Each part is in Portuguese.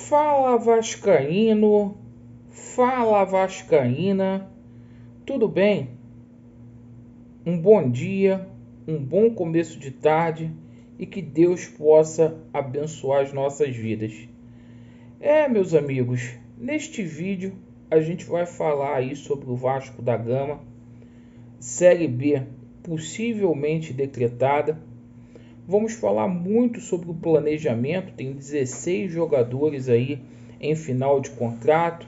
Fala Vascaíno, fala Vascaína, tudo bem? Um bom dia, um bom começo de tarde e que Deus possa abençoar as nossas vidas. Meus amigos, neste vídeo a gente vai falar aí sobre o Vasco da Gama, Série B possivelmente decretada. Vamos falar muito sobre o planejamento, tem 16 jogadores aí em final de contrato.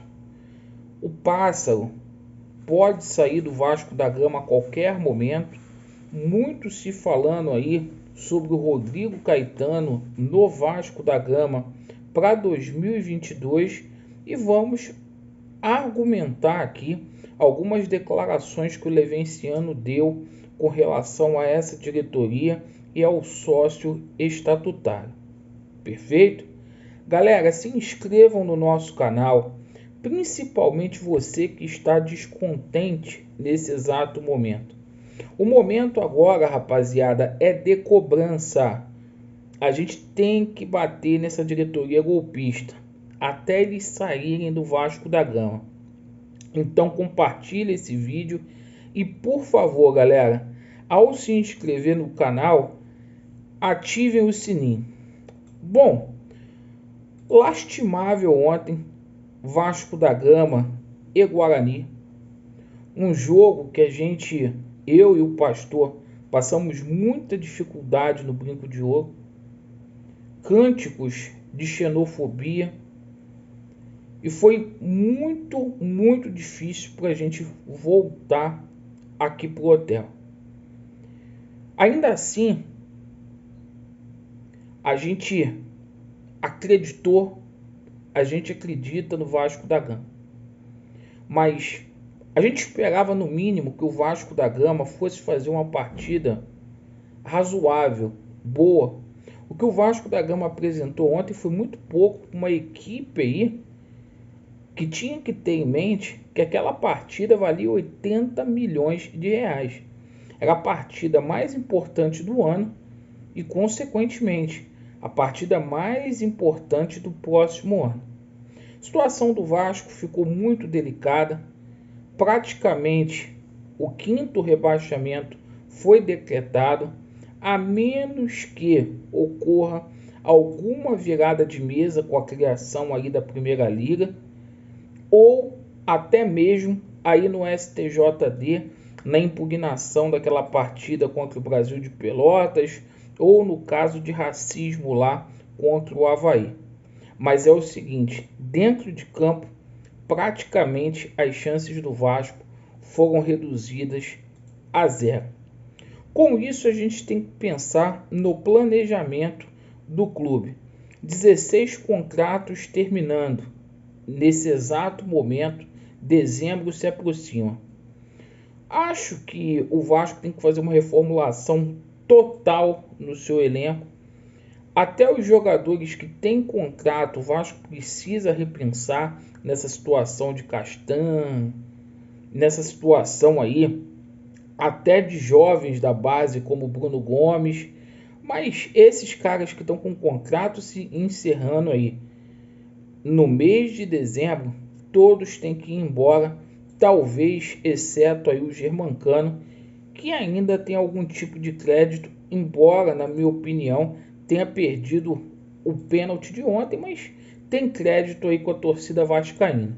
O Pássaro pode sair do Vasco da Gama a qualquer momento. Muito se falando aí sobre o Rodrigo Caetano no Vasco da Gama para 2022 e vamos argumentar aqui algumas declarações que o Levenciano deu com relação a essa diretoria e ao sócio estatutário. Perfeito? Galera, se inscrevam no nosso canal, principalmente você que está descontente nesse exato momento. O momento agora, rapaziada, é de cobrança. A gente tem que bater nessa diretoria golpista até eles saírem do Vasco da Gama. Então compartilhe esse vídeo e, por favor, galera, ao se inscrever no canal, ativem o sininho. Bom, lastimável ontem, Vasco da Gama e Guarani. Um jogo que eu e o pastor, passamos muita dificuldade no brinco de ouro. Cânticos de xenofobia. E foi muito difícil para a gente voltar aqui pro hotel. Ainda assim, a gente acredita no Vasco da Gama. Mas a gente esperava no mínimo que o Vasco da Gama fosse fazer uma partida razoável, boa. O que o Vasco da Gama apresentou ontem foi muito pouco para uma equipe aí que tinha que ter em mente que aquela partida valia 80 milhões de reais. Era a partida mais importante do ano e, consequentemente, a partida mais importante do próximo ano. A situação do Vasco ficou muito delicada. Praticamente o 5º rebaixamento foi decretado, a menos que ocorra alguma virada de mesa com a criação aí da Primeira Liga, ou até mesmo aí no STJD, na impugnação daquela partida contra o Brasil de Pelotas, ou no caso de racismo lá contra o Avaí. Mas é o seguinte, dentro de campo, praticamente as chances do Vasco foram reduzidas a zero. Com isso, a gente tem que pensar no planejamento do clube. 16 contratos terminando. Nesse exato momento, dezembro se aproxima. Acho que o Vasco tem que fazer uma reformulação total no seu elenco. Até os jogadores que têm contrato, o Vasco precisa repensar nessa situação de Castan, nessa situação aí, até de jovens da base como Bruno Gomes. Mas esses caras que estão com contrato se encerrando aí no mês de dezembro, todos têm que ir embora, talvez exceto aí o Germancano, que ainda tem algum tipo de crédito, embora, na minha opinião, tenha perdido o pênalti de ontem, mas tem crédito aí com a torcida vascaína.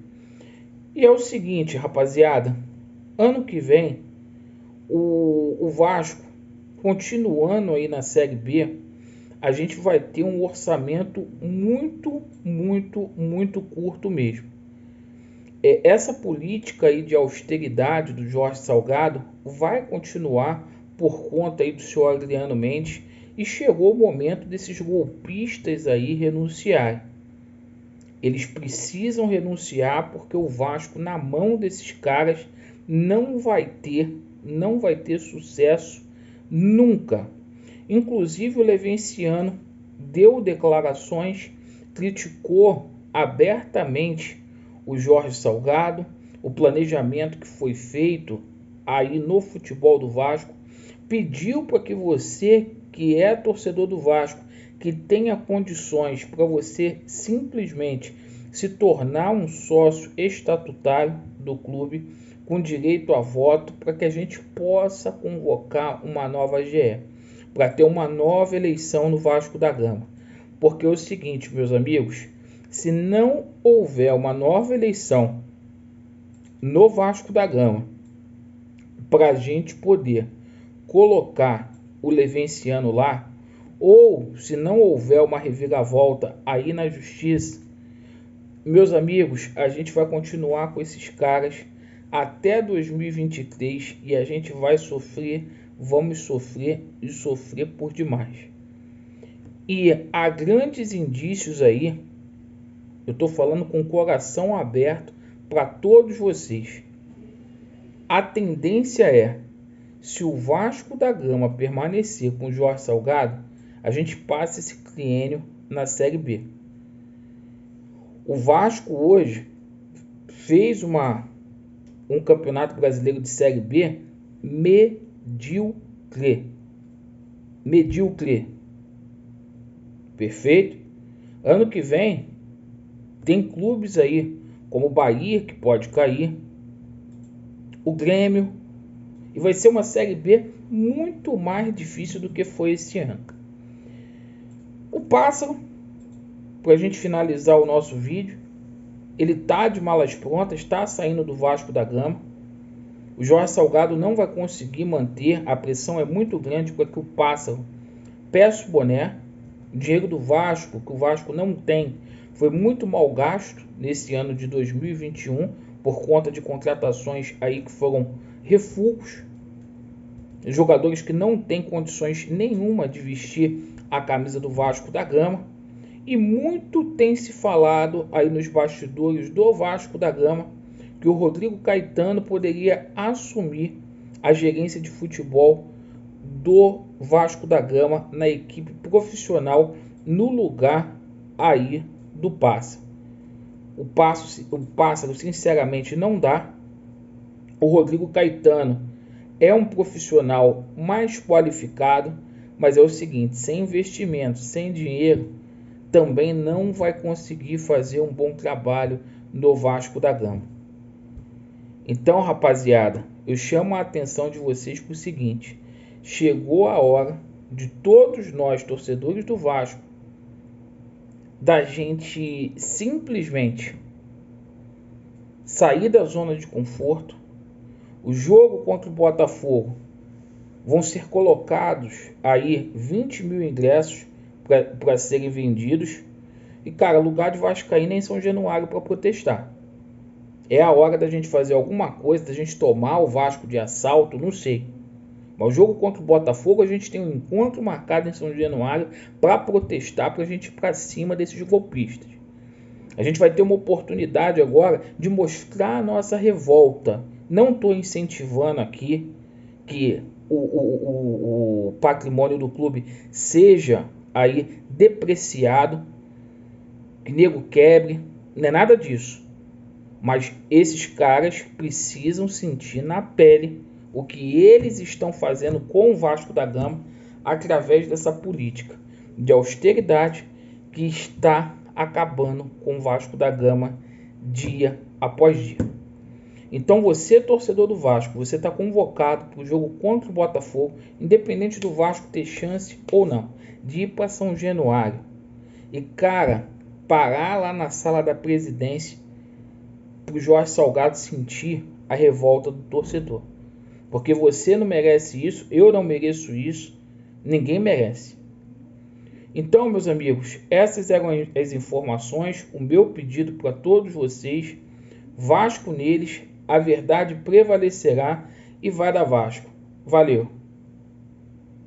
E é o seguinte, rapaziada, ano que vem, o Vasco, continuando aí na Série B, a gente vai ter um orçamento muito curto mesmo. Essa política aí de austeridade do Jorge Salgado vai continuar por conta aí do senhor Adriano Mendes, e chegou o momento desses golpistas aí renunciarem. Eles precisam renunciar porque o Vasco, na mão desses caras, não vai ter sucesso nunca. Inclusive o Levenciano deu declarações, criticou abertamente o Jorge Salgado, o planejamento que foi feito aí no futebol do Vasco, pediu para que você que é torcedor do Vasco, que tenha condições para você simplesmente se tornar um sócio estatutário do clube com direito a voto, para que a gente possa convocar uma nova AGE, para ter uma nova eleição no Vasco da Gama. Porque é o seguinte, meus amigos, se não houver uma nova eleição no Vasco da Gama, para a gente poder colocar o Levenciano lá, ou se não houver uma reviravolta aí na justiça, meus amigos, a gente vai continuar com esses caras até 2023 e a gente vai sofrer, vamos sofrer e sofrer por demais. E há grandes indícios aí, eu estou falando com o coração aberto para todos vocês. A tendência é, se o Vasco da Gama permanecer com o Jorge Salgado, a gente passa esse triênio na Série B. O Vasco hoje fez um campeonato brasileiro de Série B medíocre. Perfeito? Ano que vem tem clubes aí como o Bahia que pode cair, o Grêmio, e vai ser uma Série B muito mais difícil do que foi esse ano. O Pássaro, para a gente finalizar o nosso vídeo, ele está de malas prontas, está saindo do Vasco da Gama. O Jorge Salgado não vai conseguir manter, a pressão é muito grande para que o Pássaro peça o boné. O dinheiro do Vasco, que o Vasco não tem, foi muito mal gasto nesse ano de 2021, por conta de contratações aí que foram refugos, jogadores que não têm condições nenhuma de vestir a camisa do Vasco da Gama. E muito tem se falado aí nos bastidores do Vasco da Gama que o Rodrigo Caetano poderia assumir a gerência de futebol do Vasco da Gama na equipe profissional no lugar aí do Pássaro. O Pássaro sinceramente não dá. O Rodrigo Caetano é um profissional mais qualificado, mas é o seguinte, sem investimento, sem dinheiro, também não vai conseguir fazer um bom trabalho no Vasco da Gama. Então, rapaziada, eu chamo a atenção de vocês para o seguinte: chegou a hora de todos nós, torcedores do Vasco, da gente simplesmente sair da zona de conforto. O jogo contra o Botafogo vão ser colocados aí 20 mil ingressos para serem vendidos. E, cara, lugar de vascaíno em São Januário para protestar. É a hora da gente fazer alguma coisa, da gente tomar o Vasco de assalto, não sei. Mas o jogo contra o Botafogo, a gente tem um encontro marcado em São Januário para protestar, para a gente ir para cima desses golpistas. A gente vai ter uma oportunidade agora de mostrar a nossa revolta. Não estou incentivando aqui que o patrimônio do clube seja aí depreciado, que nego quebre, não é nada disso. Mas esses caras precisam sentir na pele o que eles estão fazendo com o Vasco da Gama através dessa política de austeridade que está acabando com o Vasco da Gama dia após dia. Então você, torcedor do Vasco, você está convocado para o jogo contra o Botafogo, independente do Vasco ter chance ou não, de ir para São Januário. E, cara, parar lá na sala da presidência para o Jorge Salgado sentir a revolta do torcedor. Porque você não merece isso, eu não mereço isso, ninguém merece. Então, meus amigos, essas eram as informações, o meu pedido para todos vocês. Vasco neles, a verdade prevalecerá e vai dar Vasco. Valeu!